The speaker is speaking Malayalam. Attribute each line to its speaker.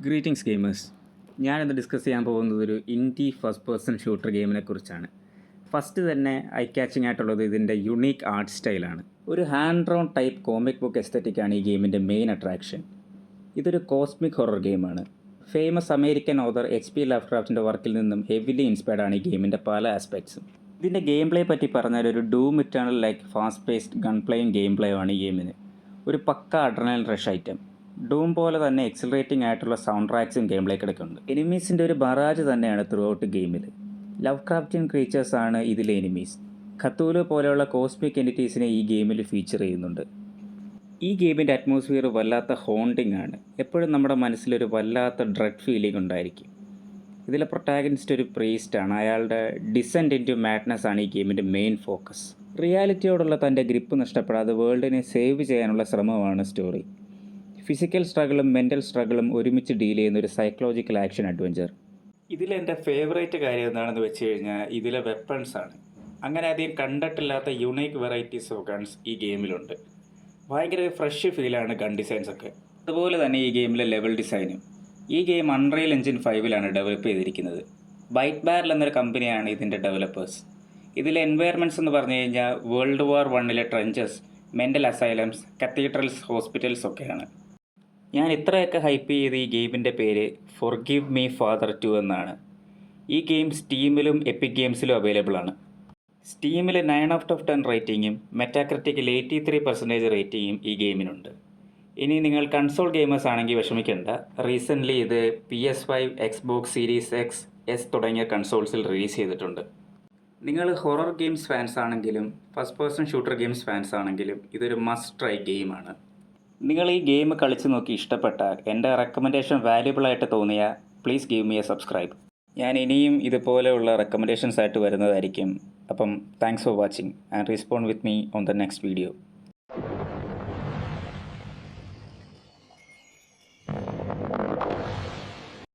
Speaker 1: Greetings gamers. ഞാനിന്ന് ഡിസ്കസ് ചെയ്യാൻ പോകുന്നത് ഒരു ഇൻഡി ഫസ്റ്റ് പേഴ്സൺ ഷൂട്ടർ ഗെയിമിനെ കുറിച്ചാണ്. ഫസ്റ്റ് തന്നെ ഐ ക്യാച്ചിങ് ആയിട്ടുള്ളത് ഇതിൻ്റെ യുണീക്ക് ആർട്ട് സ്റ്റൈലാണ്. ഒരു hand drawn type comic book എസ്തറ്റിക്കാണ് ഈ ഗെയിമിൻ്റെ മെയിൻ അട്രാക്ഷൻ. ഇതൊരു കോസ്മിക് ഹൊറർ ഗെയിമാണ്. ഫേമസ് അമേരിക്കൻ ഓതർ HP ലവ്ക്രാഫ്റ്റിൻ്റെ വർക്കിൽ നിന്നും ഹെവിലി ഇൻസ്പയർഡ് ആണ് ഈ ഗെയിമിൻ്റെ പല ആസ്പെക്ട്സും. ഇതിൻ്റെ ഗെയിം പ്ലേ പറ്റി പറഞ്ഞാൽ ഒരു Doom Eternal like fast paced gun പ്ലേയും ഗെയിം പ്ലേയും ആണ് ഈ ഗെയിമിന്. ഒരു pukka adrenal rush item. Doom പോലെ തന്നെ എക്സിലറേറ്റിംഗ് ആയിട്ടുള്ള സൗണ്ട് ട്രാക്സും ഗെയിം പ്ലേക്കിടയ്ക്ക് ഉണ്ട്. എനിമീസിൻ്റെ ഒരു ബറാജ് തന്നെയാണ് ത്രൂ ഔട്ട് ഗെയിമിൽ. ലവ് ക്രാഫ്റ്റിൻ ക്രീച്ചേഴ്സാണ് ഇതിലെ എനിമീസ്. ഖത്തൂലു പോലെയുള്ള കോസ്മിക് എൻറ്റിറ്റീസിനെ ഈ ഗെയിമിൽ ഫീച്ചർ ചെയ്യുന്നുണ്ട്. ഈ ഗെയിമിൻ്റെ അറ്റ്മോസ്ഫിയർ വല്ലാത്ത ഹോണ്ടിങ് ആണ്. എപ്പോഴും നമ്മുടെ മനസ്സിലൊരു വല്ലാത്ത ഡ്രെഡ് ഫീലിംഗ് ഉണ്ടായിരിക്കും. ഇതിലെ പ്രൊട്ടാഗനിസ്റ്റ് ഒരു പ്രീസ്റ്റാണ്. അയാളുടെ ഡിസെൻറ്റ് ഇൻ ടു മാഡ്നസ് ആണ് ഈ ഗെയിമിൻ്റെ മെയിൻ ഫോക്കസ്. റിയാലിറ്റിയോടുള്ള തൻ്റെ ഗ്രിപ്പ് നഷ്ടപ്പെടാതെ വേൾഡിനെ സേവ് ചെയ്യാനുള്ള ശ്രമമാണ് സ്റ്റോറി. ഫിസിക്കൽ സ്ട്രഗിളും മെൻ്റൽ സ്ട്രഗിളും ഒരുമിച്ച് ഡീൽ ചെയ്യുന്ന ഒരു സൈക്കോളജിക്കൽ ആക്ഷൻ അഡ്വഞ്ചർ. ഇതിലെൻ്റെ ഫേവറേറ്റ് കാര്യം എന്താണെന്ന് വെച്ച് കഴിഞ്ഞാൽ ഇതിലെ വെപ്പൺസാണ്. അങ്ങനെ അധികം കണ്ടിട്ടില്ലാത്ത യുണീക്ക് വെറൈറ്റീസ് ഓഫ് ഗൺസ് ഈ ഗെയിമിലുണ്ട്. ഭയങ്കര ഫ്രഷ് ഫീലാണ് ഗൺ ഡിസൈൻസൊക്കെ. അതുപോലെ തന്നെ ഈ ഗെയിമിലെ ലെവൽ ഡിസൈനും. ഈ ഗെയിം അൺറിയൽ എഞ്ചിൻ 5 ഡെവലപ്പ് ചെയ്തിരിക്കുന്നത്. ബൈറ്റ് ബാരൽ എന്നൊരു കമ്പനിയാണ് ഇതിൻ്റെ ഡെവലപ്പേഴ്സ്. ഇതിലെ എൻവയർമെൻറ്റ്സ് എന്ന് പറഞ്ഞു കഴിഞ്ഞാൽ world war 1 trenches, mental asylums, cathedrals, hospitals ഒക്കെയാണ്. ഞാൻ ഇത്രയൊക്കെ ഹൈപ്പ് ചെയ്ത് ഈ ഗെയിമിൻ്റെ പേര് ഫോർഗിവ് മീ ഫാദർ 2 എന്നാണ്. ഈ ഗെയിം സ്റ്റീമിലും എപ്പിക് ഗെയിംസിലും അവൈലബിൾ ആണ്. സ്റ്റീമിൽ 9/10 റേറ്റിംഗും മെറ്റാക്രിറ്റിക്കിൽ 83% റേറ്റിംഗും ഈ ഗെയിമിനുണ്ട്. ഇനി നിങ്ങൾ കൺസോൾ ഗെയിമേഴ്സ് ആണെങ്കിൽ വിഷമിക്കേണ്ട. റീസെൻ്റ്ലി ഇത് PS5, Xbox Series X, S തുടങ്ങിയ കൺസോൾസിൽ റിലീസ് ചെയ്തിട്ടുണ്ട്. നിങ്ങൾ ഹൊറർ ഗെയിംസ് ഫാൻസ് ആണെങ്കിലും first person shooter games fans ആണെങ്കിലും ഇതൊരു മസ്റ്റ് ട്രൈ ഗെയിമാണ്. നിങ്ങൾ ഈ ഗെയിം കളിച്ച് നോക്കി ഇഷ്ടപ്പെട്ടാൽ എൻ്റെ റെക്കമെൻഡേഷൻ വാല്യുബിളായിട്ട് തോന്നിയാൽ please give me A subscribe. ഞാൻ ഇനിയും ഇതുപോലെയുള്ള റെക്കമെൻഡേഷൻസ് ആയിട്ട് വരുന്നതായിരിക്കും. അപ്പം thanks for watching and respond with me on the next video.